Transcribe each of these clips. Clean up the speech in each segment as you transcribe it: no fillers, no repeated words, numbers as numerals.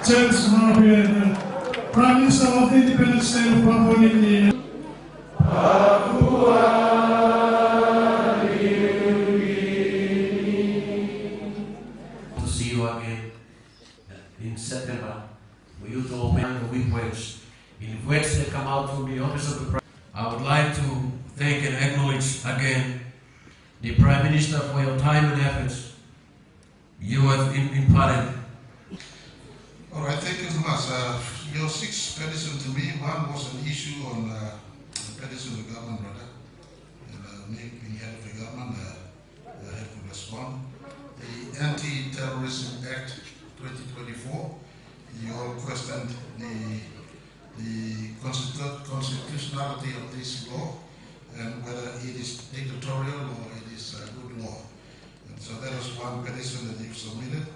James Marape, Prime Minister of the Independent State of Papua New Guineans. Papua New Guinea. To see you again in September for you to open the webs. In which they come out from the office of the Prime. I would like to thank and acknowledge again the Prime Minister for your time and efforts you have imparted. All right, thank you so much. Your sixth petition to me, one was an issue on the petition to the government, brother. And me being head of the government, I have to respond. The Anti-Terrorism Act 2024, you all questioned the constitutionality of this law and whether it is dictatorial or it is a good law. And so that was one petition that you submitted.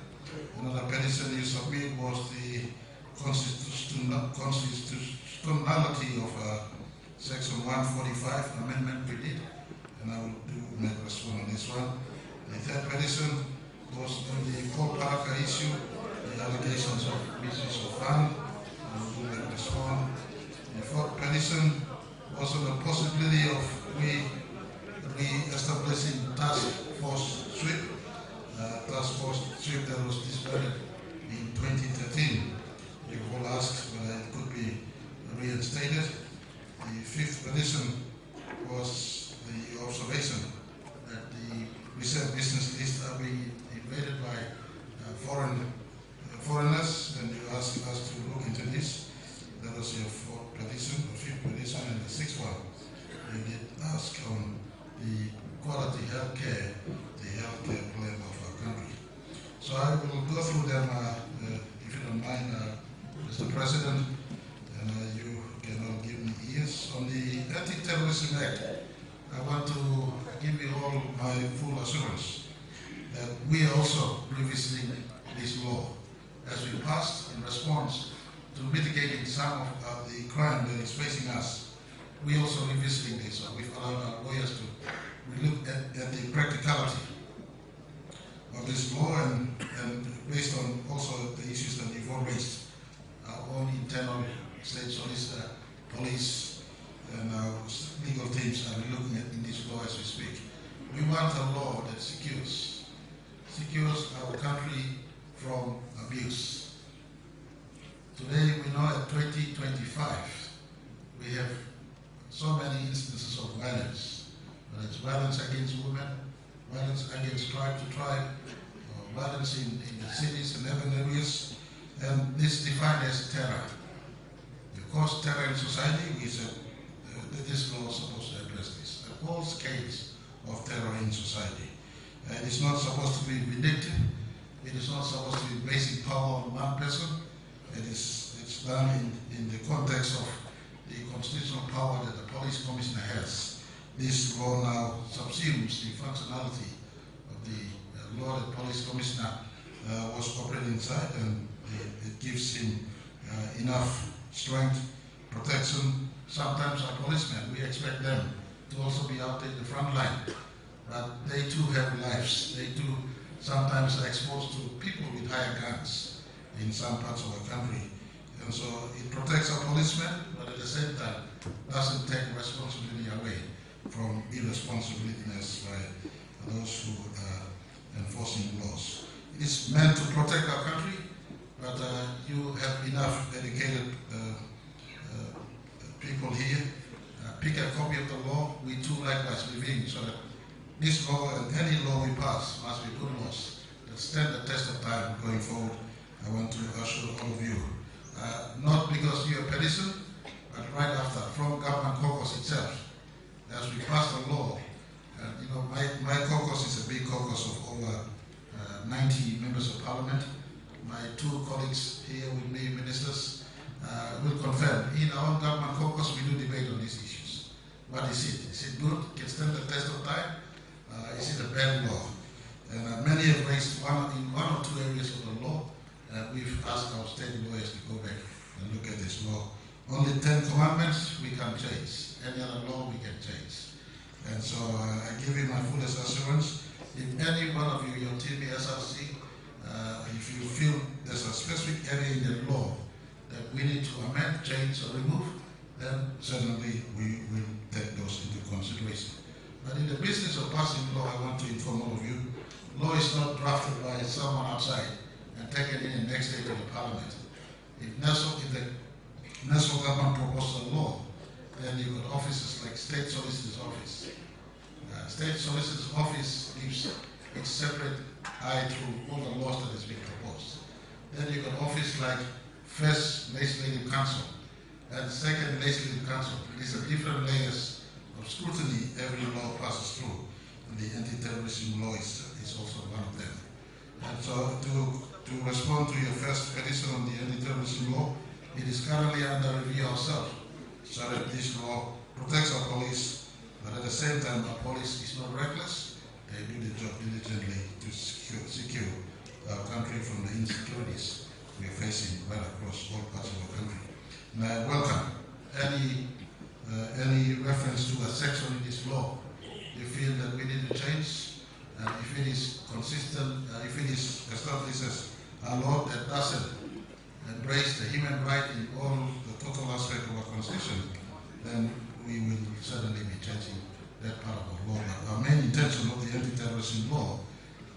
Another petition you submitted was the constitutionality of Section 145 amendment we did, and I will make a response on this one. The third petition was on the Port Parker issue, the allegations of misuse of funds. The fourth petition was on the possibility of re-establishing Task Force SWIP. Task Force SWIP that was disbanded in 2013. You all asked whether it could be reinstated. The fifth petition was the observation that the recent business lists are being invaded by foreigners, and you asked us to look into this. That was your fourth petition, or fifth petition, and the sixth one. You did ask on the quality healthcare, the healthcare plan of our country. So I will go through them, if you don't mind, Mr. President, and you can all give me ears. On the Anti-Terrorism Act, I want to give you all my full assurance that we are also revisiting this law as we passed in response to mitigating some of the crime that is facing us. We also revisiting this, so we've allowed our lawyers to look at the practicality of this law and based on also the issues that you've all raised. Our own internal state solicitor, police, and our legal teams are looking at in this law as we speak. We want a law that secures our country from abuse. Today, we know at 2025, we have so many instances of violence, whether it's violence against women, violence against tribe to tribe, or violence in the cities and urban areas, and this defined as terror. Of course, terror in society, we said that this law is supposed to address this. All scales of terror in society. It is not supposed to be vindictive. It is not supposed to be basing power on one person. It's done in the context of the constitutional power that the police commissioner has. This law now subsumes the functionality of the law that police commissioner was operating inside, and it gives him enough strength, protection. Sometimes our policemen, we expect them to also be out in the front line, but they too have lives. They too sometimes are exposed to people with higher guns in some parts of our country. And so it protects our policemen, but at the same time doesn't take responsibility away from irresponsibility by those who are enforcing laws. It is meant to protect our country, but you have enough dedicated people here. Pick a copy of the law. We too likewise review, so that this law and any law we pass must be good laws that stand the test of time going forward. I want to assure all of you, not because you're a petition, but right after, from government caucus itself, as we passed a law. You know, my caucus is a big caucus of over 90 members of parliament. My two colleagues here with me, ministers, will confirm. In our own government caucus, we do debate on these issues. What is it? Is it good? Can stand the test of time? Is it a bad law? And many have raised in one or two areas of the law. We've asked our state lawyers to go back and look at this law. Only 10 commandments we can change. Any other law we can change. And so I give you my fullest assurance. If any one of you, your team, SRC, if you feel there's a specific area in the law that we need to amend, change, or remove, then certainly we will take those into consideration. But in the business of passing law, I want to inform all of you, law is not drafted by someone outside and taken in the next day to the parliament. If the national government proposes a law, then you've got offices like State Solicitor's Office. State Solicitor's Office gives its separate eye through all the laws that is being proposed. Then you've got office like First Legislative Council and Second Legislative Council. These are different layers of scrutiny every law passes through. And the anti-terrorism law is also one of them. And so to respond to your first petition on the anti-terrorism law, it is currently under review ourselves, so that this law protects our police, but at the same time our police is not reckless. They do the job diligently to secure our country from the insecurities we are facing right across all parts of our country. And I welcome any reference to a section in this law you feel that we need to change, and if it is consistent, if it is established as a law that doesn't embrace the human right in all the total aspect of our constitution, then we will certainly be changing that part of our law. But our main intention of the anti-terrorism law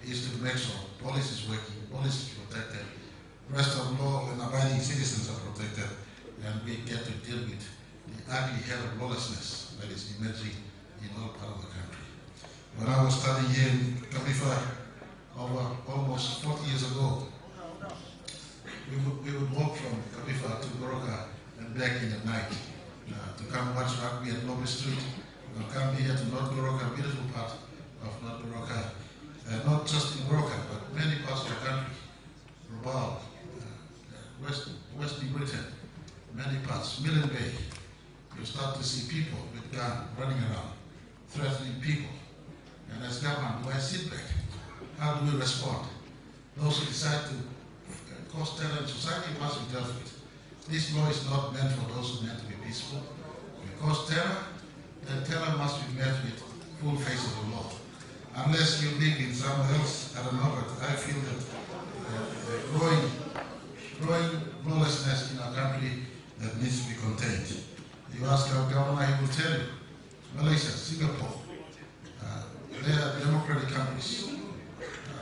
is to make sure police is working, police is protected, rest of law and abiding citizens are protected, and we get to deal with the ugly head of lawlessness that is emerging in all parts of the country. When I was studying here in Kalifa over almost 40 years ago, we would walk from Kalifa to Goroka and back in the night to come watch rugby at Lobby Street, and come here to North Goroka, beautiful part of North Goroka, not just in Goroka, but many parts of the country, Rabaul, Western Britain, many parts, Millen Bay. You start to see people with guns running around, threatening people. And as government, why sit back? How do we respond? Those who decide to cause terror in society must be dealt with. This law is not meant for those who are meant to be peaceful. Because terror, then terror must be met with full face of the law. Unless you live in somewhere else, I don't know, but I feel that growing lawlessness in our country that needs to be contained. You ask our governor, he will tell you, Malaysia, Singapore, they are democratic countries,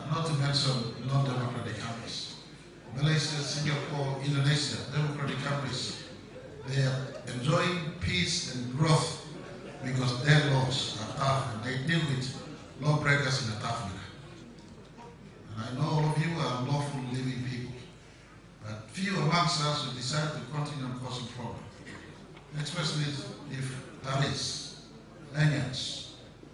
not to mention non-democratic countries. Malaysia, Singapore, Indonesia, democratic countries, they are enjoying peace and growth because their laws are tough and they deal with lawbreakers in a tough manner. And I know all of you are lawful living people, but few amongst us will decide to continue causing problems, especially if Dalis, Kenyans,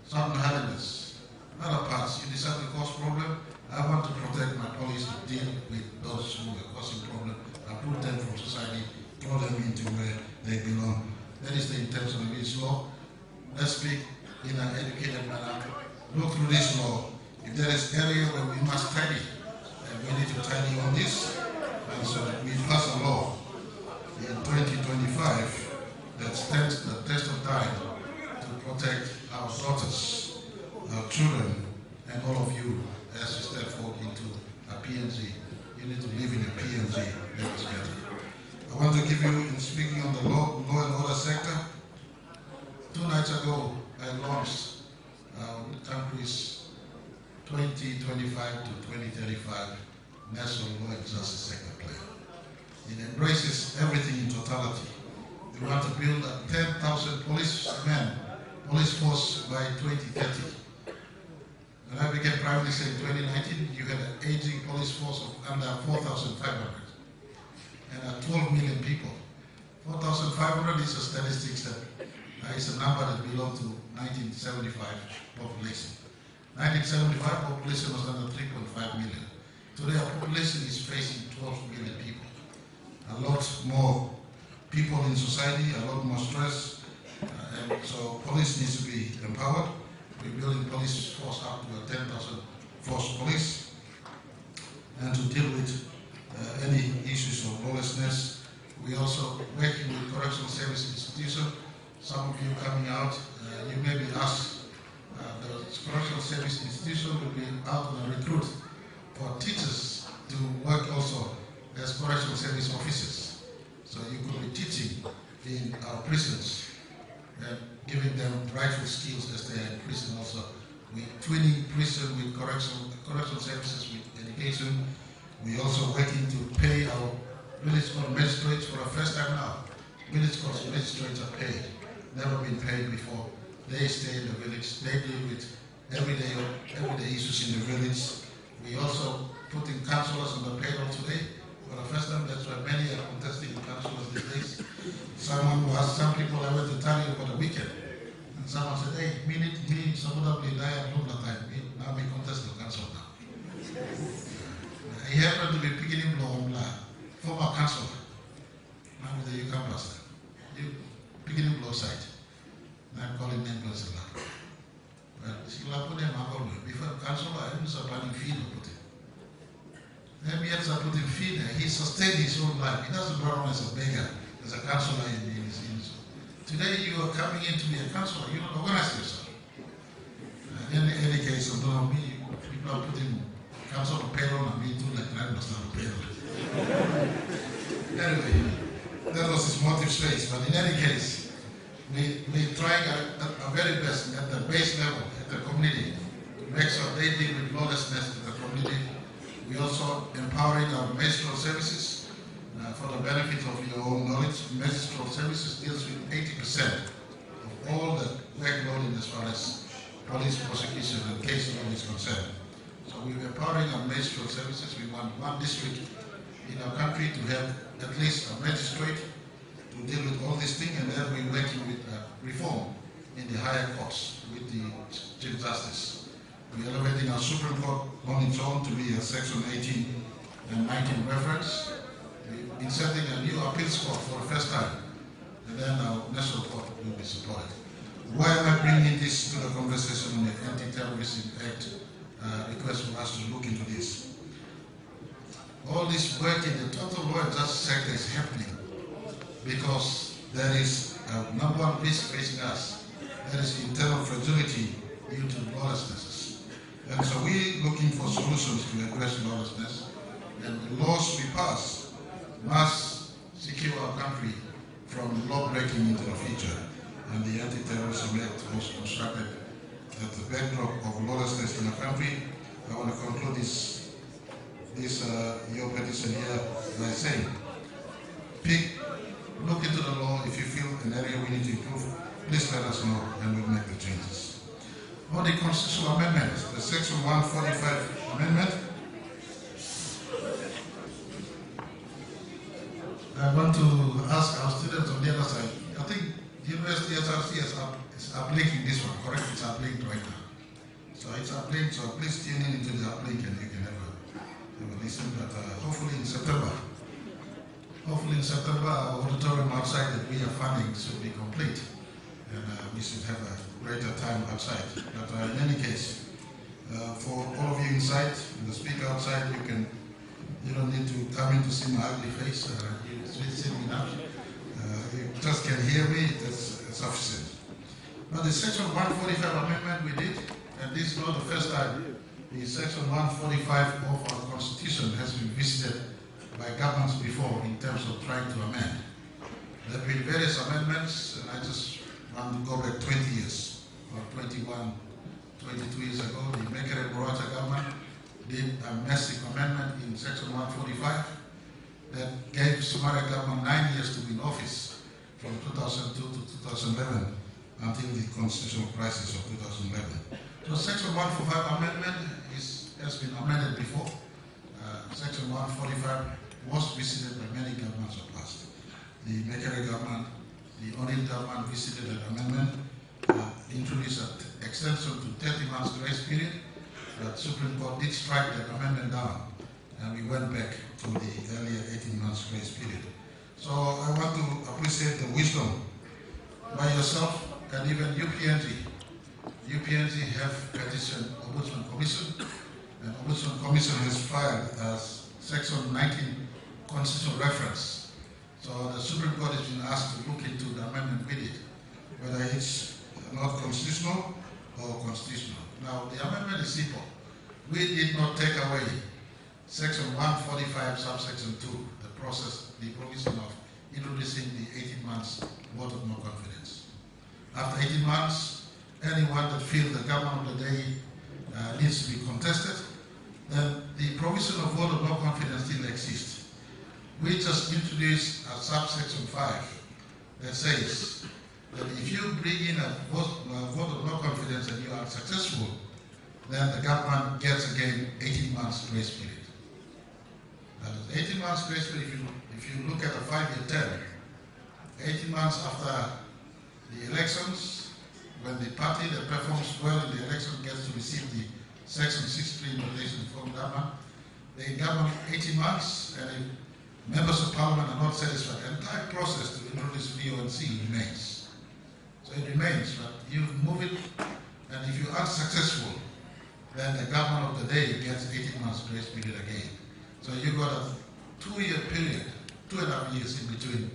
Southern Highlanders, other parts, you decide to cause problem. I want to protect my police to deal with those who are causing problem, uproot them from society, throw them into where they belong. That is the intention of this law. Let's speak in an educated manner. Look through this law. If there is area where we must tidy, and we need to tidy on this, and so we pass a law in 2025 that stands the test of time to protect our daughters, our children, and all of you as you step forward into a PNG. You need to live in a PNG that is better. I want to give you, in speaking on the law and order sector, 2 nights ago I launched our country's 2025 to 2035 National Law and Justice Sector Plan. It embraces everything in totality. We want to build a 10,000 policemen, police force by 2030. When I became Prime Minister in 2019, you had an aging police force of under 4,500 and 12 million people. 4,500 is a statistics that is a number that belonged to 1975 population. 1975 population was under 3.5 million. Today our population is facing 12 million people. A lot more people in society, a lot more stress, and so police needs to be empowered. We're building police force up to a 10,000 force police, and to deal with any issues of lawlessness. We're also working with correctional service institutions. Some of you coming out, you may be asked, the correctional service institution will be out on a recruit for teachers to work also as correctional service officers. So you could be teaching in our prisons and giving them rightful skills as they are in prison also. We twinning prison with correctional services with education. We also working to pay our village court magistrates for the first time now. Village court magistrates are paid, never been paid before. They stay in the village, they deal with everyday issues in the village. We also putting councillors on the payroll today. For the first time, that's why many are contesting councillors these days. Someone who asked some people, I went to tell you for the weekend. And someone said, hey, me, someone will die at longer time. Now we contest the council now. He happened to be picking him former councillor. Now with the UCAM pastor. Picking him side. Now I'm calling name Godzilla. Well, before councillor, I was planning fee to put him. Maybe he put him fee there. He sustained his own life. He doesn't run as a beggar, as a councillor in his industry. Today you are coming in to be a councillor, you don't organize yourself. In any case, people are putting council on payroll and me too, like I must have a payroll. Anyway, that was his motive space, but in any case, we're trying our very best at the base level, at the community, to make sure they deal with lawlessness in the community. We're also empowering our magistral services for the benefit of your own knowledge. Magistral services deals with 80% of all the workload as far as police prosecution and case law is concerned. So we're empowering our magistral services. We want one district in our country to have at least a magistrate to deal with all these things, and then we're working with reform in the higher courts with the Chief Justice. We're elevating our Supreme Court on its own to be a Section 18 and 19 reference. We're inserting a new appeals court for the first time, and then our national court will be supported. Why am I bringing this to the conversation on the Anti-Terrorism Act request for us to look into this? All this work in the total law and justice sector is happening because there is a number one risk facing us. There is internal fragility due to lawlessness. And so we're looking for solutions to address lawlessness. And the laws we pass must secure our country from law breaking into the future. And the Anti-Terrorism Act was constructed at the backdrop of lawlessness in the country. I want to conclude your petition here by saying, look into the law. If you feel an area we need to improve, please let us know and we'll make the changes. On the constitutional amendments, the Section 145 amendment, I want to ask our students on the other side. I think the University SRC is uplinked this one, correct? It's uplinked right now. So it's uplinked, so please tune in into the uplink and you can have a listen. But hopefully in September, our auditorium outside that we are funding should be complete. And we should have a greater time outside. But in any case, for all of you inside, the speaker outside, you don't need to come in to see my ugly face. You see me now. You just can hear me, that's sufficient. Now the Section 145 amendment we did, and this is not the first time, the Section 145 of our Constitution has been visited by governments before in terms of trying to amend. There have been various amendments, and I just want to go back 20 years, or 22 years ago, the Marape government did a massive amendment in Section 145 that gave Somali government 9 years to be in office from 2002 to 2011 until the constitutional crisis of 2011. So Section 145 amendment has been amended before. Section 145 was visited by many governments of past. The Marape government, the O'Neill government visited an amendment, introduced an extension to 30 months grace period, but Supreme Court did strike that amendment down, and we went back to the earlier 18 months grace period. So I want to appreciate the wisdom by yourself and even UPNG. UPNG have petitioned Ombudsman Commission, and Ombudsman Commission has filed as Section 19 constitutional reference. So the Supreme Court has been asked to look into the amendment we did, whether it's not constitutional or constitutional. Now the amendment is simple. We did not take away Section 145, subsection 2, the provision of introducing the 18 months vote of no confidence. After 18 months, anyone that feels the government of the day needs to be contested, then the provision of vote of no confidence still exists. We just introduced a subsection 5 that says that if you bring in a vote of no confidence and you are successful, then the government gets again 18 months grace period. That is 18 months grace period. If you look at a 5-year term, 18 months after the elections, when the party that performs well in the election gets to receive the Section 63 invitation from government, they government 18 months, and if members of parliament are not satisfied, the entire process to introduce VONC remains. So it remains, but you move it, and if you are successful, then the government of the day gets 18 months grace period again. So you got a 2-year period, 2.5 years in between.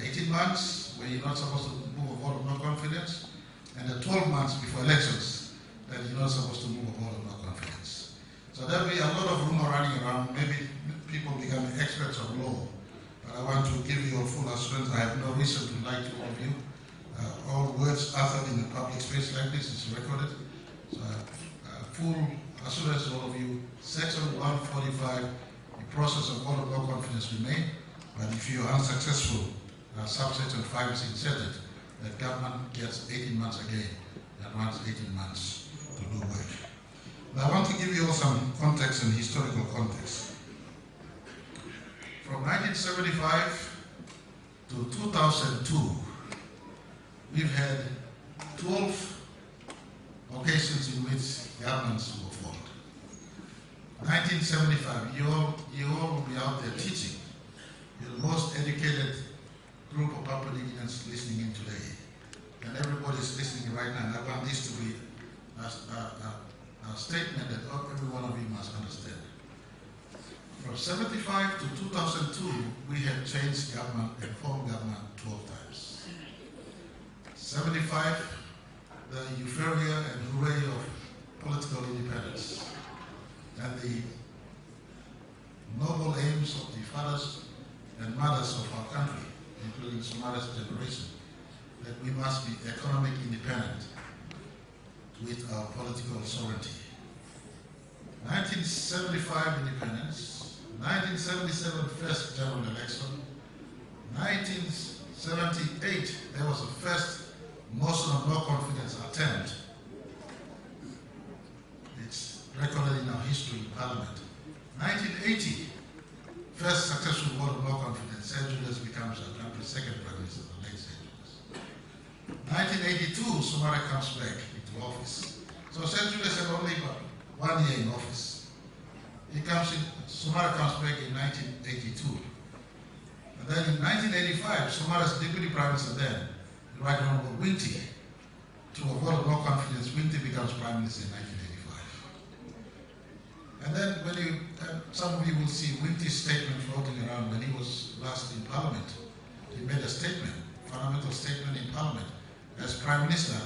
18 months where you're not supposed to move a vote of no confidence, and the 12 months before elections that you're not supposed to move a vote of no confidence. So there'll be a lot of rumor running around. Maybe people become experts of law, but I want to give you a full assurance. I have no reason to lie to all of you. All words uttered in a public space like this is recorded. So full assurance to all of you. Section 145, the process of vote of no confidence remain, but if you are unsuccessful, subsection 5 is inserted, that government gets 18 months again, and runs 18 months to do work. Now I want to give you all some context and historical context. From 1975 to 2002, we've had 12 occasions in which governments were formed. 1975, you all will be out there teaching. You're the most educated group of Papua New Guineans listening in today. And everybody's listening right now. And I want this to be a statement that every one of you must understand. From 75 to 2002, we have changed government and formed government 12 times. 75, the euphoria and hooray of political independence and the noble aims of the fathers and mothers of our country, including Somalia's generation, that we must be economic independent with our political sovereignty. 1975 independence, 1977 first general election, 1978 there was a first motion of no confidence attempt. It's recorded in our history in Parliament. 1980, first successful vote of no confidence. St. Julius becomes our country's second prime minister, the late St. Julius. 1982, Somalia comes back into office. So St. Julius had only about 1 year in office. Somalia comes back in 1982. And then in 1985, Somalia's deputy prime minister then, the Right Honorable Winti, to a vote of no confidence, Winti becomes prime minister in 1985. And then when some of you will see Winti's statement floating around when he was last in Parliament. He made a statement, fundamental statement in Parliament. As Prime Minister,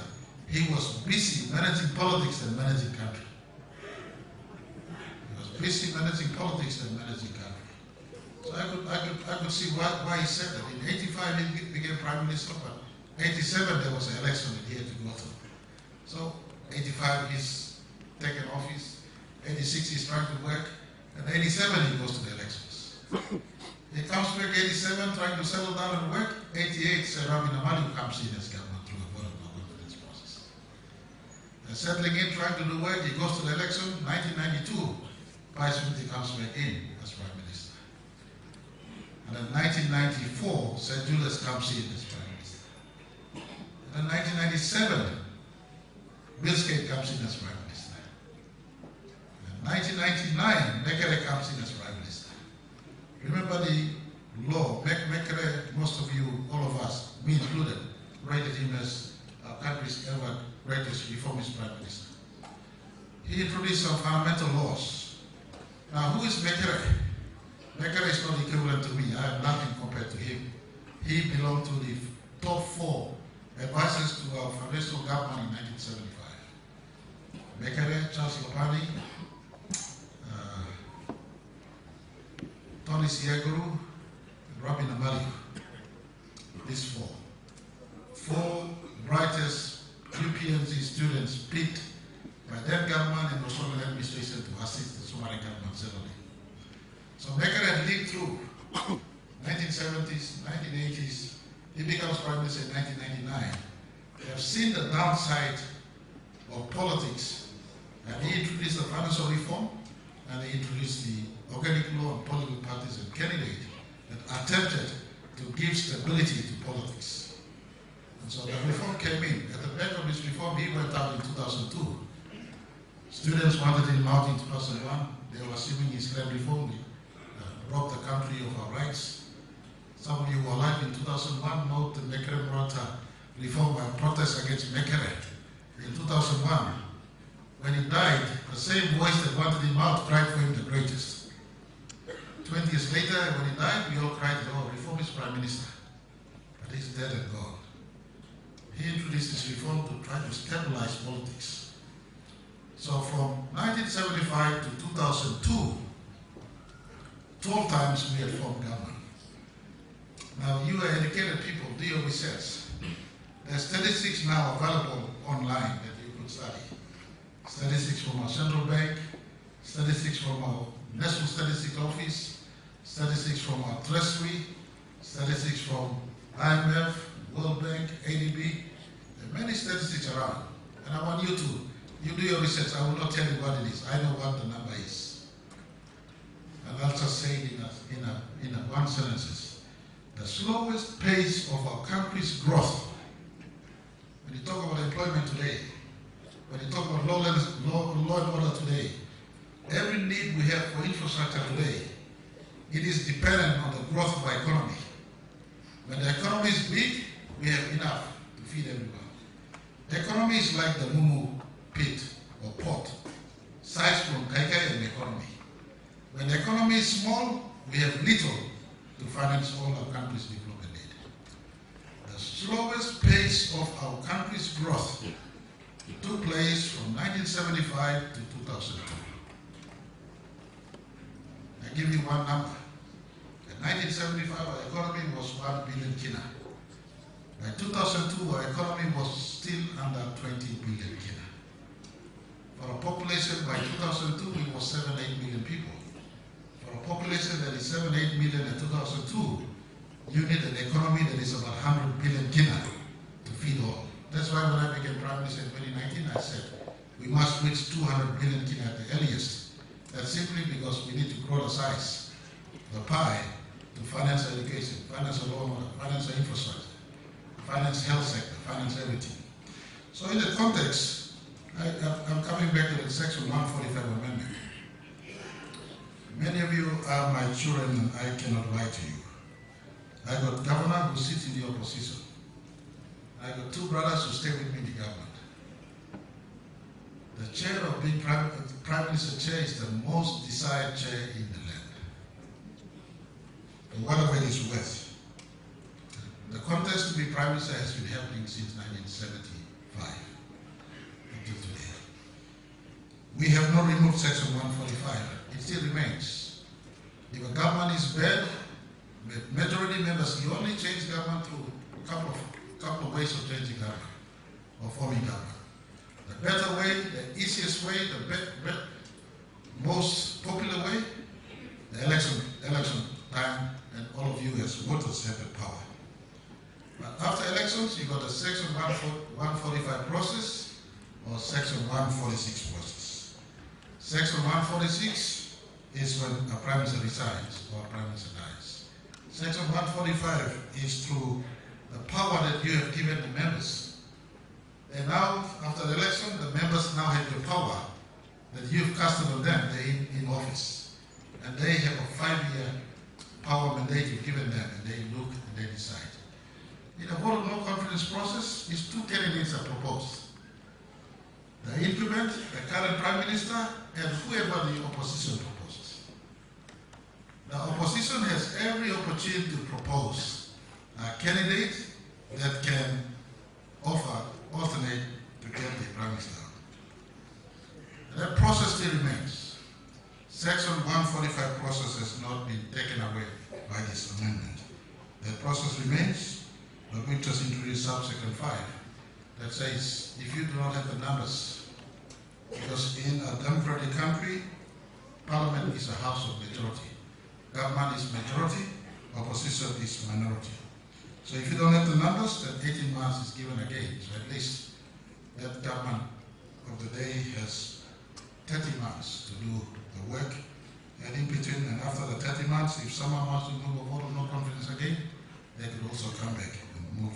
he was busy managing politics than managing country. He was busy managing politics than managing country. So I could see why he said that. In 85 he became Prime Minister, but 87 there was an election that he had to go through. So 85 he's taken office. 86 he's trying to work, and 87 he goes to the elections. He comes back 87 trying to settle down and work. 88 Rabin Amadu comes in as government through a vote of no confidence process. And settling in, trying to do work, he goes to the election. 1992, Vice Winti comes back in as Prime Minister. And in 1994, St. Julius comes in as Prime Minister. And in 1997, Bill Skate comes in as Prime Minister. 1999, Mekere comes in as Prime Minister. Remember the law, Mekere, most of you, all of us, me included, rated him as our country's ever greatest reformist Prime Minister. He introduced some fundamental laws. Now, who is Mekere? Mekere is not equivalent to me. I have nothing compared to him. He belonged to the top 4 advisors to our foundational government in 1975. Mekere, Charles Lopani, Tony Siaguru, and Robin Amario. These four. Four brightest PNG students picked by that government and the Somali administration to assist the Somali government settlement. So Mekere had lived through 1970s, 1980s. He becomes Prime Minister in 1999. They have seen the downside of politics, and he introduced the financial reform, and he introduced the organic law on political parties and candidates that attempted to give stability to politics. And so the reform came in. At the back of this reform, he went out in 2002. Students wanted him out in 2001. They were assuming his claim reform robbed the country of our rights. Some of you who were alive in 2001 know the Mekere brought reform and protest against Mekere. In 2001, when he died, the same voice that wanted him out cried for him the greatest. 20 years later, when he died, we all cried, oh, reformist prime minister. But he's dead and gone. He introduced this reform to try to stabilize politics. So from 1975 to 2002, 12 times we had formed government. Now you are educated people, do your research. There's statistics now available online that you could study. Statistics from our central bank, statistics from our National Statistics Office, statistics from our Treasury, statistics from IMF, World Bank, ADB. There are many statistics around. And I want you do your research. I will not tell you what it is. I know what the number is. And I'll just say it in one sentence. The slowest pace of our country's growth, when you talk about employment today, when you talk about law and order today, every need we have for infrastructure today, it is dependent on the growth of our economy. When the economy is big, we have enough to feed everyone. The economy is like the Mumu pit or pot, size from Kaikai and the economy. When the economy is small, we have little to finance all our country's development need. The slowest pace of our country's growth took place from 1975 to 2002. I give you one number. In 1975, our economy was 1 billion kina. By 2002, our economy was still under 20 billion kina. For a population by 2002, we were 7-8 million people. For a population that is 7-8 million in 2002, you need an economy that is about 100 billion kina to feed all. That's why when I became Prime Minister in 2019, I said, we must reach 200 billion kina at the earliest. That's simply because we need to grow the size, the pie, to finance education, finance law, finance infrastructure, finance health sector, finance everything. So in the context, I'm coming back to the Section 145 amendment. Many of you are my children and I cannot lie to you. I got governor who sits in the opposition. I got two brothers who stay with me in the government. The chair of being Prime Minister chair is the most desired chair in the land. And whatever it is worth. The contest to be Prime Minister has been happening since 1975 until today. We have not removed Section 145. It still remains. If a government is bad, majority members, you only change government through a couple of ways of changing government or forming government. The better way, the easiest way, the most popular way, the election time, and all of you as voters have the power. But after elections, you got the Section 145 process or Section 146 process. Section 146 is when a Prime Minister resigns or a Prime Minister dies. Section 145 is through the power that you have given the members. And now, after the election, the members now have the power that you've casted on them. They're in office. And they have a 5-year power mandate you've given them, and they look and they decide. In a vote of no confidence process, these two candidates are proposed. The incumbent, the current Prime Minister, and whoever the opposition proposes. The opposition has every opportunity to propose a candidate that can alternate to get the Prime Minister. That process still remains. Section 145 process has not been taken away by this amendment. The process remains, but we just introduce subsection 5 that says if you do not have the numbers, because in a democratic country, Parliament is a house of majority. Government is majority, opposition is minority. So if you don't have the numbers, then 18 months is given again. So at least that government of the day has 30 months to do the work. And in between and after the 30 months, if someone wants to move a vote of no confidence again, they could also come back and move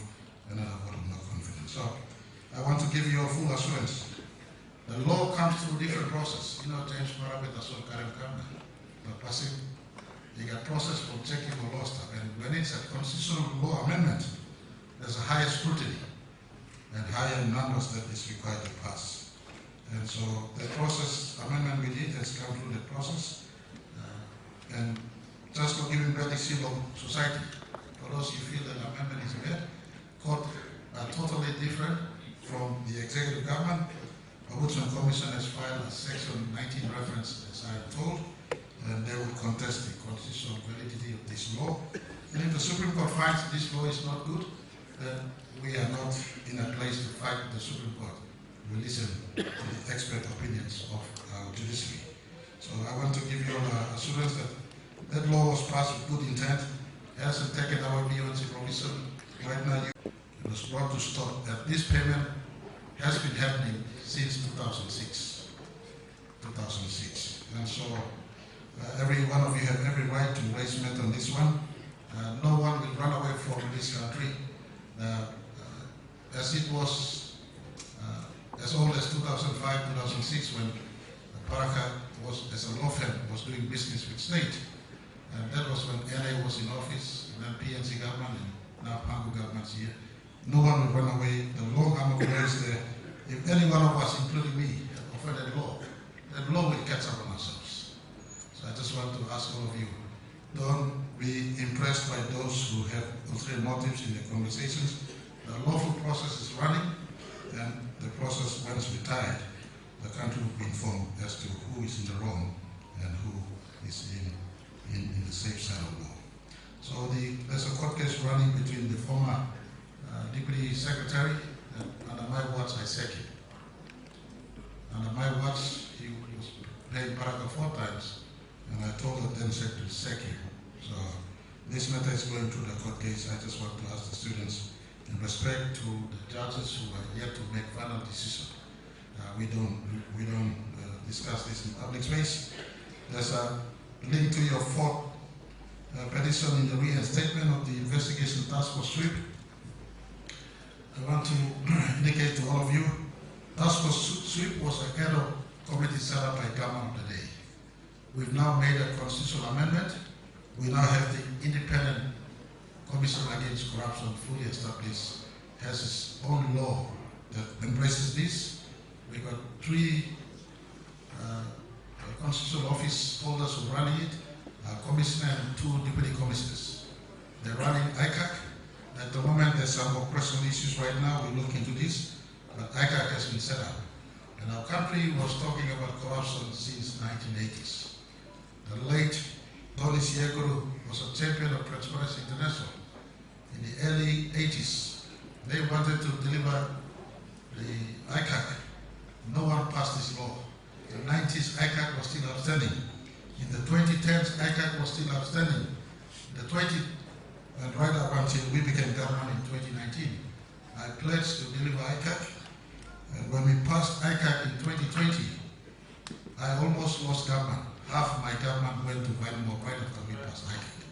another vote of no confidence. So I want to give you a full assurance. The law comes through different process. You know, James Marape, that's all Karim Kamna. But passing, you got process for checking the law stuff. And when it's a constitutional law amendment, there's a higher scrutiny and higher numbers that is required to pass. And so the process amendment we did has come through the process. And just for giving back the seal of society, for those who feel that amendment is bad, court are totally different from the executive government. Ombudsman Commission has filed a section 19 reference, as I'm told, and they will contest the constitutional validity of this law. And if the Supreme Court finds this law is not good, then we are not in a place to fight the Supreme Court. We listen to the expert opinions of our judiciary. So I want to give you assurance that that law was passed with good intent, hasn't taken our VOC provision. Right now, it was brought to stop that this payment has been happening since 2006. And so every one of you have every right to raise matter on this one. No one will run away from this country. As it was as old as 2005, 2006, when Paraka was, as a law firm, was doing business with state. And that was when NA was in office, and then PNG government, and now Pangu government's here. No one will run away. The law arm is there. If any one of us, including me, have offended that law will catch up on ourselves. So I just want to ask all of you, don't be impressed by those who have ulterior motives in their conversations. The lawful process is running, and the process, once retired, the country will be informed as to who is in the wrong and who is in the safe side of law. So there's a court case running between the former Deputy Secretary and under my watch, ICAC. Under my watch, he was paying Paraka 4 times, and I told the then Secretary to sack him. So this matter is going through the court case. I just want to ask the students, in respect to the judges who are yet to make final decision, we don't discuss this in public space. There's a link to your 4th petition in the reinstatement of the investigation task force sweep. I want to indicate to all of you, task force sweep was a ad hoc committee set up by government of the day. We've now made a constitutional amendment. We now have the independent Commission Against Corruption fully established, has its own law that embraces this. We've got 3 constitutional office holders who are running it, a commissioner and 2 deputy commissioners. They're running ICAC. At the moment, there's some operational issues right now. We look into this, but ICAC has been set up. And our country was talking about corruption since 1980s. The late Donis Yeguru was a champion of Transparency International. In the early 80s, they wanted to deliver the ICAC. No one passed this law. In the 90s, ICAC was still outstanding. In the 2010s, ICAC was still outstanding. And right up until we became government in 2019, I pledged to deliver ICAC. And when we passed ICAC in 2020, I almost lost government. Half of my government went to Vailimo right after we passed ICAC.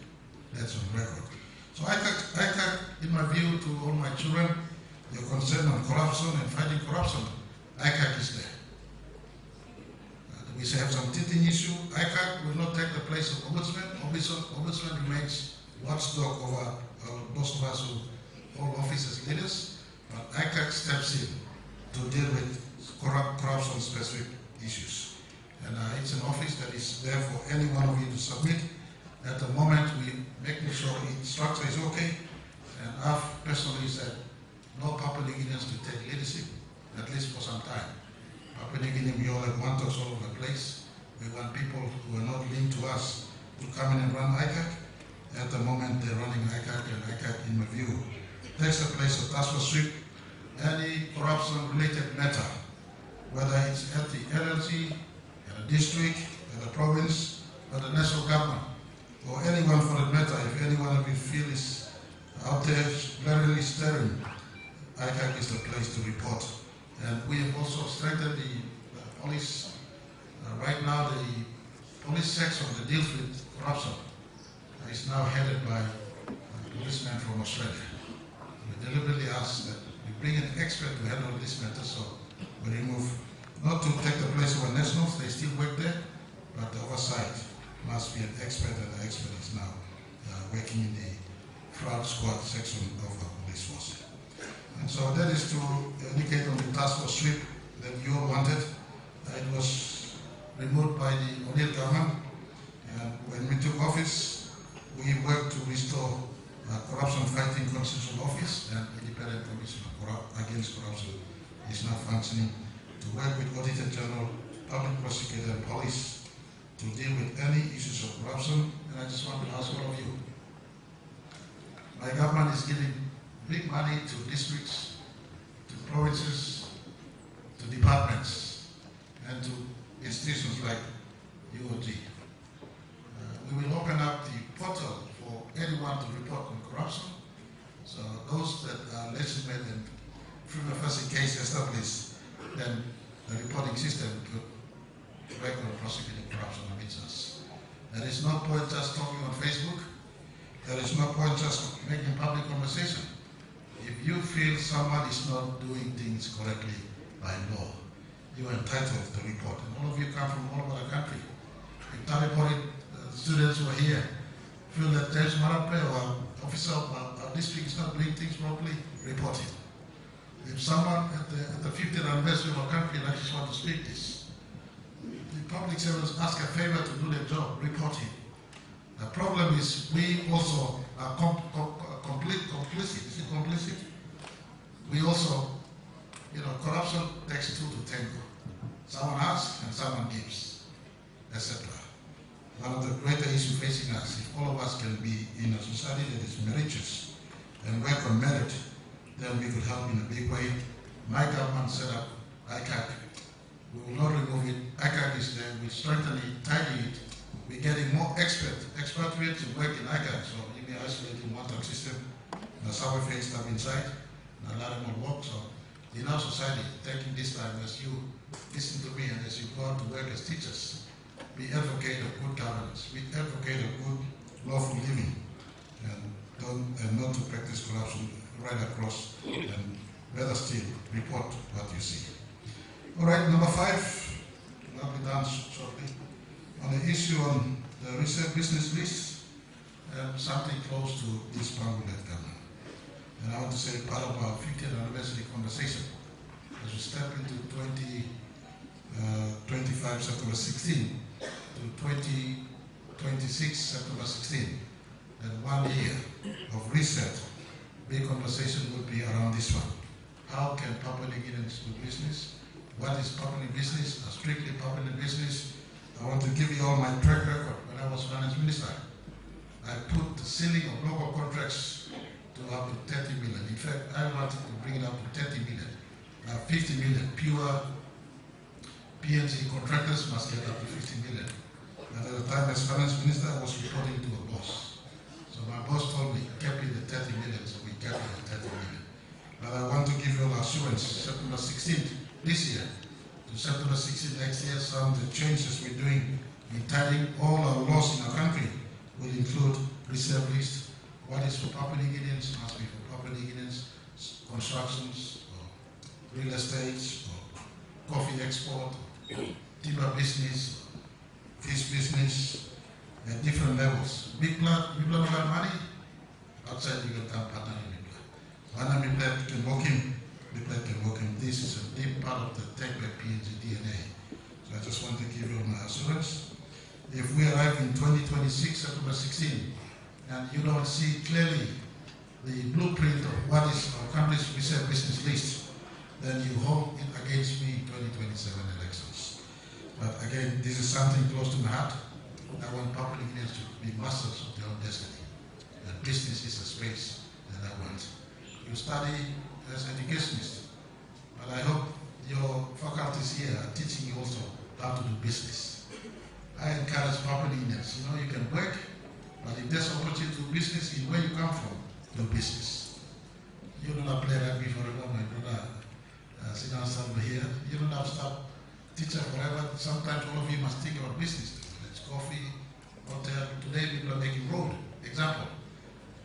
That's on record. So ICAC, in my view, to all my children, your concern on corruption and fighting corruption, ICAC is there. We have some teething issue. ICAC will not take the place of Ombudsman. Ombudsman remains watchdog over most of us who hold office as leaders, but ICAC steps in to deal with corruption-specific issues. And it's an office that is there for any one of you to submit. At the moment, we're making sure the structure is okay, and I've personally said no Papua New Guineans to take leadership, at least for some time. Papua New Guinea, we all have one talks all over the place. We want people who are not linked to us to come in and run ICAC. At the moment, they're running ICAC, and ICAC, in my view, takes the place of task force sweep. Any corruption-related matter, whether it's at the LLC, at the district, at the province, at the national government, or anyone for that matter, if anyone of you feel is out there blatantly steering, ICAC is the place to report. And we have also strengthened the police. Right now, the police section that deals with corruption is now headed by a policeman from Australia. We deliberately ask that we bring an expert to handle this matter, so we remove, not to take the place of our nationals, they still work there, but the oversight must be an expert, and the expert is now working in the fraud squad section of our police force. And so that is to indicate on the task force sweep that you all wanted. It was removed by the O'Neill government, and when we took office, we worked to restore corruption fighting constitutional office, and independent commission against corruption is now functioning to work with Auditor General, Public Prosecutor, and Police to deal with any issues of corruption. And I just want to ask all of you, my government is giving big money to districts, to provinces, to departments, and to institutions like UOG. We will open up the portal for anyone to report on corruption. So those that are legitimate and prima facie case established, then the reporting system could work on prosecuting corruption amidst us. There is no point just talking on Facebook. There is no point just making public conversation. If you feel someone is not doing things correctly by law, you are entitled to report. And all of you come from all over the country. If that reported students who are here feel that there's Marape or officer of our district is not doing things properly, report it. If someone at the 50th anniversary of our country like just want to speak this, the public servants ask a favor to do their job, report it. The problem is we also are complicit. Is it complicit? We also, corruption takes two to tango. Someone asks and someone gives, etc. One of the greater issues facing us, if all of us can be in a society that is meritorious and work on merit, then we could help in a big way. My government set up ICAC. We will not remove it. ICAC is there. We strengthen it, tidy it. We're getting more expatriates to work in ICAC. So you may isolate in one-time system. The subway face stuff inside. And allow them to work. So in our society, taking this time as you listen to me and as you go out to work as teachers, we advocate of good governance. We advocate of good lawful living, and not to practice corruption right across, and better still, report what you see. All right, number 5, I'll be done shortly. On the issue on the reserve business list, something close to this Pangolin government. And I want to say part of our 50th anniversary conversation, as we step into 25 September 16 to 2026 September 16, and 1 year of reset, big conversation would be around this one. How can Papua New Guineans do business? What is Papua New business? A strictly Papua New business. I want to give you all my track record. When I was finance minister, I put the ceiling of local contracts to up to 30 million. In fact, I wanted to bring it up to 30 million. 50 million pure PNG contractors must get up to 50 million. And at the time as finance minister, I was reporting to a boss. So my boss told me, kept it at 30 million, so we kept it at 30 million. But I want to give you all assurance, September 16th this year, to September 16th next year, some of the changes we're doing in tidying all our laws in our country will include reserve list. What is for Papua New Guineans must be for Papua New Guineans, constructions, or real estate, or coffee export, timber business, fish business, at different levels. Big plant, people don't have money, outside you can come partner in Big plant. One Big plant can walk in, Big plant can walk in. This is a deep part of the Tech Back PNG DNA. So I just want to give you my assurance. If we arrive in 2026, September 16, and you don't see clearly the blueprint of what is our country's reserve business list, then you hold it against me in 2027 elections. But again, this is something close to my heart. I want Papua New Guineans to be masters of their own destiny. And business is a space that I want. You study as an educationist, but I hope your faculties here are teaching you also how to do business. I encourage Papua New Guineans, you can work, but if there's opportunity to do business in where you come from, do business. You don't have to play rugby forever, my brother. Sit down somewhere here. You don't have to stop teacher forever. Sometimes all of you must think about business. It's coffee, hotel. Today people are making road. Example,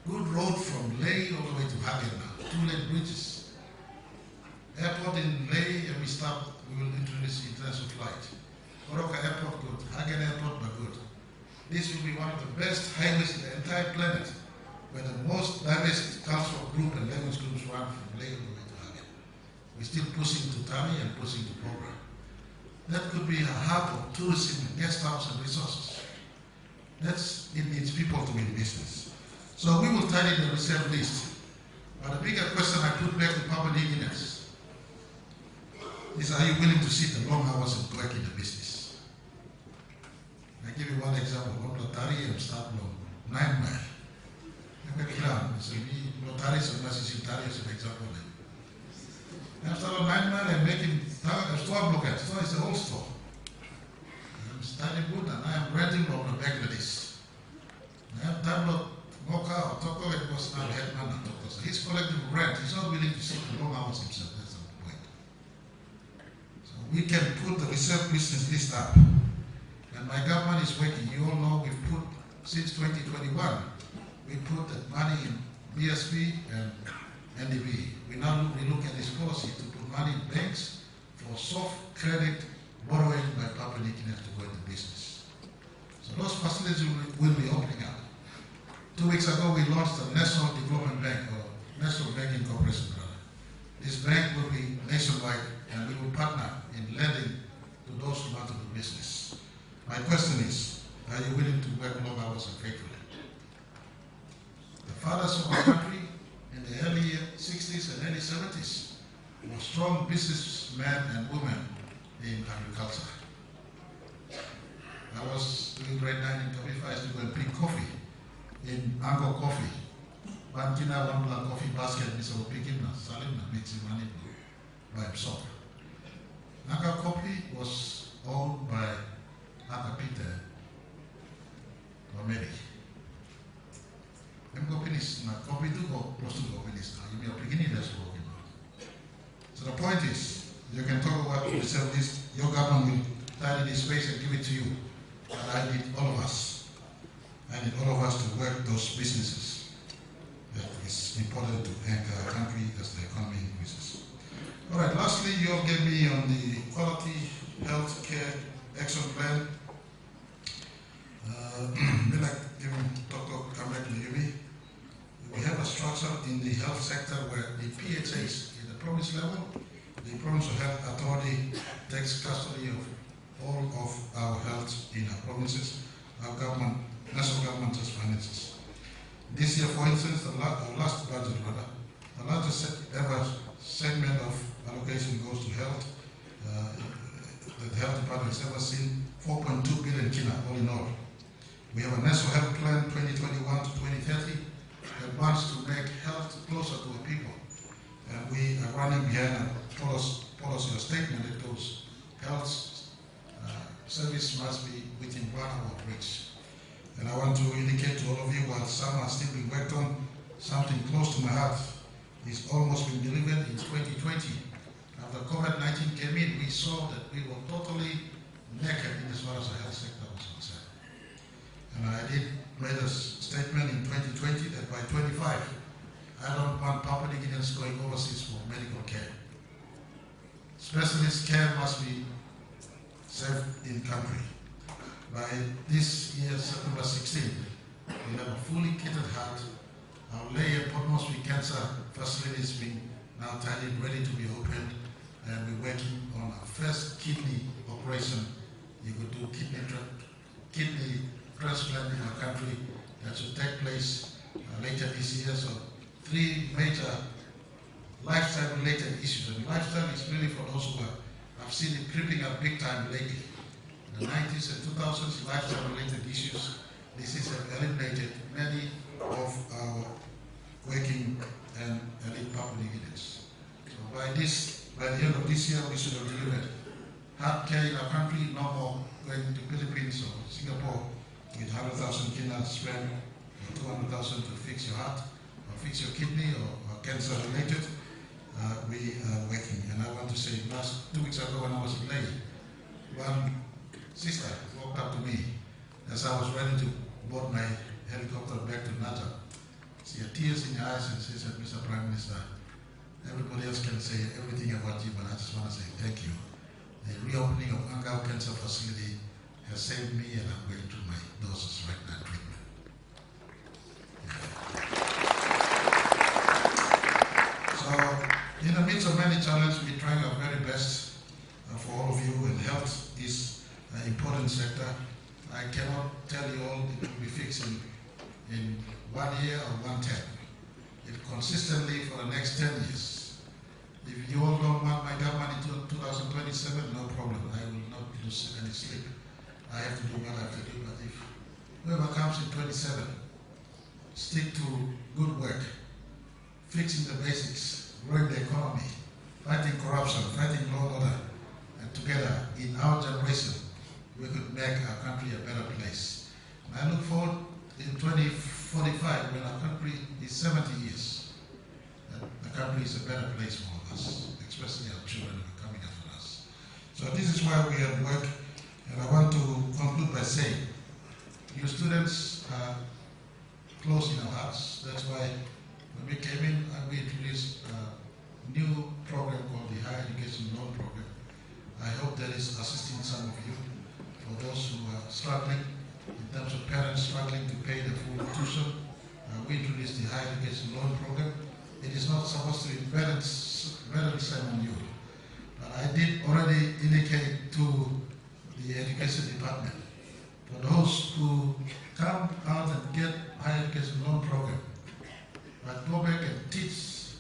good road from Leh all the way to Hagen now. 2-lane bridges. Airport in Leh, and we will introduce international flight. Goroka Airport, good. Hagen Airport, but good. This will be one of the best highways in the entire planet, where the most diverse cultural group and language groups run from Leh all the way to Hagen. We're still pushing to Tani and pushing to program. That could be a hub of tourism, guest house, and resources. It needs people to be in business. So we will tidy the reserve list. But the bigger question I put back to Papua New Guineans is, are you willing to sit the long hours and work in the business? I give you one example. Tari and start long 9 miles. I'm Tari is an example. After 9 miles, I'm making a store block. Store is the whole store. I'm studying good, and I am renting from the Bangladesh. I have Tablo, Moka, or Toko, it was now headman and Toko. So he's collecting rent. He's not willing to sit the long hours himself. That's the point. So we can put the reserve business list up. And my government is working. You all know we've put, since 2021, we put the money in BSP and NDB. We look at this policy to put money in banks for soft credit borrowing by Papua New Guineans to go into business. So those facilities will be opening up. 2 weeks ago, we launched the National Development Bank, or National Banking Corporation, rather. This bank will be nationwide, and we will partner in lending to those who want to do business. My question is, are you willing to work long hours and faithfully? The fathers of our country in the early 60s and early 70s were strong businessmen and women in agriculture. I was doing grade 9 in Kabifa. I used to go and pick coffee in Ango Coffee. One kina, one black coffee basket, Mr. Opikina, Salim, makes him money by himself. Ango Coffee was owned by Aka Peter Omeri. I'm going to finish now. Copy to go, close to go finish now. You are beginning that's working now. So the point is, you can talk about the reserve list. Your government will tidy this space and give it to you. But I need all of us. I need all of us to work those businesses. That is important to anchor our country as the economy increases. All right, lastly, you all gave me on the quality health care action plan. We have a structure in the health sector where the PHAs in the province level, the Provincial Health Authority takes custody of all of our health in our provinces. Our government, national government just finances. This year, for instance, our last budget, the largest ever segment of allocation goes to health. The health department has ever seen 4.2 billion kina, all in all. We have a National Health Plan 2021 to 2030 that wants to make health closer to the people. And we are running behind a policy or statement that goes, health service must be within 1 hour of reach. And I want to indicate to all of you, while some are still being worked on, something close to my heart is almost been delivered in 2020. After COVID-19 came in, we saw that we were totally naked in as far as the health sector was concerned. And I made a statement in 2020 that by 25, I don't want Papua New Guineans going overseas for medical care. Specialist care must be served in country. By this year, September 16, we have a fully kitted heart. Our Leh and Port Moresby cancer facility is being now tidied, ready to be opened, and we're working on our first kidney operation. You could do kidney transplant in our country that should take place later this year. So 3 major lifestyle-related issues. And lifestyle is really for those who have seen it creeping up big time lately. the 90s and 2000s, lifestyle-related issues. This has eliminated many of our working and elite Papua New Guineans. So by the end of this year, we should have delivered health care in our country, no more going to Philippines or Singapore with 100,000 kina spent or 200,000 to fix your heart or fix your kidney or cancer related. We are working, and I want to say, 2 weeks ago when I was in Ley, one sister walked up to me as I was ready to board my helicopter back to Naja. She had tears in her eyes and she said, Mr. Prime Minister, everybody else can say everything about you, but I just want to say thank you. The reopening of Angao Cancer Facility has saved me, and I'm going through my doses right now treatment. So, in the midst of many challenges, we're trying our very best for all of you, and health is an important sector. I cannot tell you all it will be fixed in 1 year or 1 term. If consistently for the next 10 years. If you all don't want my government in 2027, no problem. I will not lose any sleep. I have to do what I have to do. But if whoever comes in 27, stick to good work, fixing the basics, growing the economy, fighting corruption, fighting law and order, and together in our generation, we could make our country a better place. And I look forward in 2045 when our country is 70 years, that the country is a better place for all of us, especially our children who are coming after us. So this is why we have worked, and I want to conclude by saying, you students are close in our hearts. That's why when we came in, we introduced a new program called the Higher Education Loan Program. I hope that is assisting some of you. For those who are struggling, in terms of parents struggling to pay the full tuition, we introduced the Higher Education Loan Program. It is not supposed to be burdensome on you, but I did already indicate to the Education Department, for those who come out and get Higher Education Loan Program, but go back and teach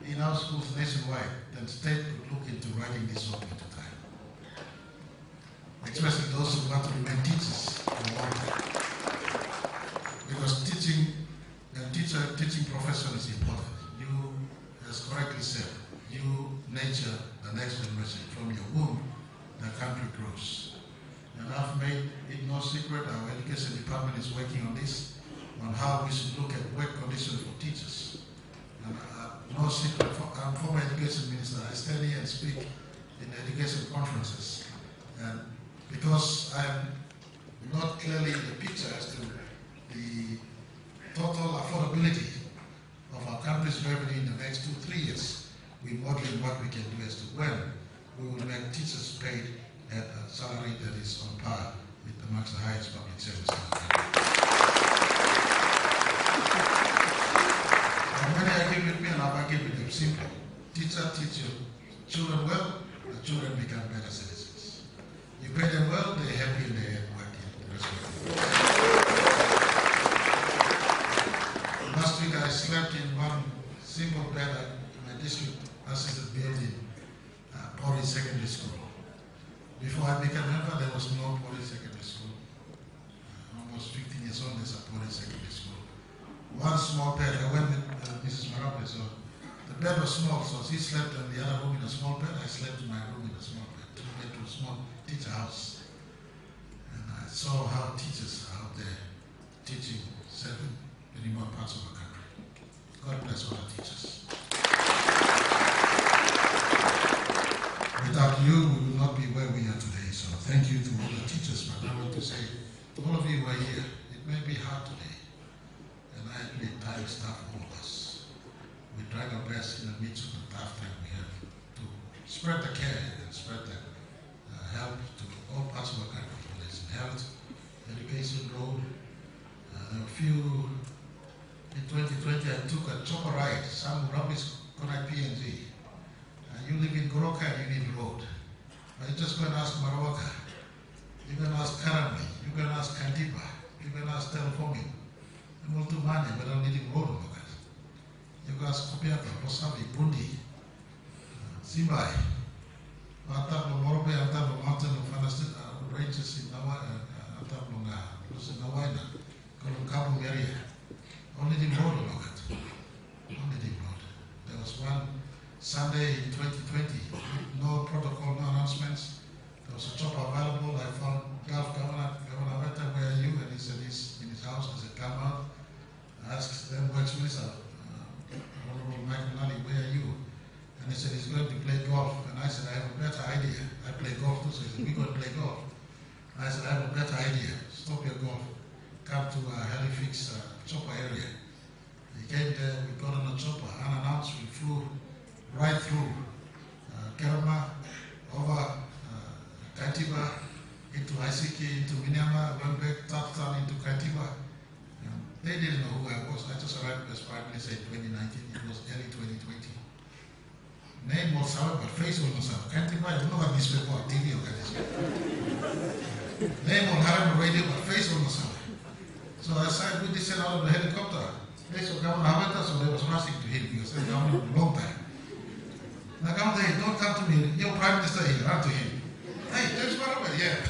in our schools nationwide, then state could look into writing this off into time. Especially those who want to remain teachers for a long time. Because teaching and teaching profession is important. You, as correctly said, you nurture the next generation. From your womb, the country grows. And I've made it no secret, our education department is working on this, on how we should look at work conditions for teachers. And no secret, I'm former education minister. I stand here and speak in education conferences. And because I'm not clearly in the picture as to the total affordability of our country's revenue in the next 2-3 years, we're modeling what we can do as to when we will make teachers paid at a salary that is on par with amongst the highest public service in the country. And when I give with me, and I give with them simple. Teacher teach your children well, the children become better citizens. You pay them well, they're happy and they're working the rest of the day. Last week I slept in one single bed at my district assisted building, Poly Secondary School. Before I became member, there was no Poly Secondary School. Almost 15 years old, there's a Poly Secondary School. One small bed, I went with Mrs. Marape, so the bed was small, so she slept in the other room in a small bed, I slept in my room in a small bed, 2-bedroom small teacher house. And I saw how teachers are out there teaching 7 remote parts of the country. God bless all the teachers. Without you, we will not be where we are today. So thank you to all the teachers. But I want to say, all of you who are here, it may be hard today. And I admit times tough for all of us. We try our best in the midst of the tough time we have to spread the care and spread the help to all parts of the country, whether it's in health, education, road. There were a few, in 2020 I took a chopper ride, some rubbish connect PNG. You live in Goroka and you need road. But you just go and ask Marape, you can ask Karami, you can ask Kandiba, you can ask Telefomin. You will do money, but don't need road on that. You can ask Kopiata, Rosavi, Bundi, Simbai, Atabo Morope, Atabo Mountain of no wine, go to Kapu area. Only the road on it. Only the road. There was one Sunday in 2020, no protocol, no announcements. There was a chopper available. I found Gulf Governor Weta, where are you? And he said he's in his house. I said, come out. I asked them, Works Minister, Honorable Michael Nally, where are you? And he said he's going to play golf. And I said, I have a better idea. I play golf too. So he said, we're going to play golf. I said, I have a better idea. Stop your golf. Come to Halifax chopper area. He came there, we got on a chopper, unannounced. We flew right through Kerma, over Kaitiba, into ICAC, into Minyama, went back, Taptan, into Kaitiba. They didn't know who I was. I just arrived as Prime Minister in 2019. It was early 2020. Name was Sawa, but face was not Sawa. Kaitiba, you know what this paper or TV or this. Name on Haram radio, but face was not Sawa. So I said, we descended out of the helicopter. They said, Governor Haveta, so they was rushing to him because they governor for a long time. Now, Governor, don't come to me. You're Prime Minister here, run to him. Hey, there's Marape, yeah.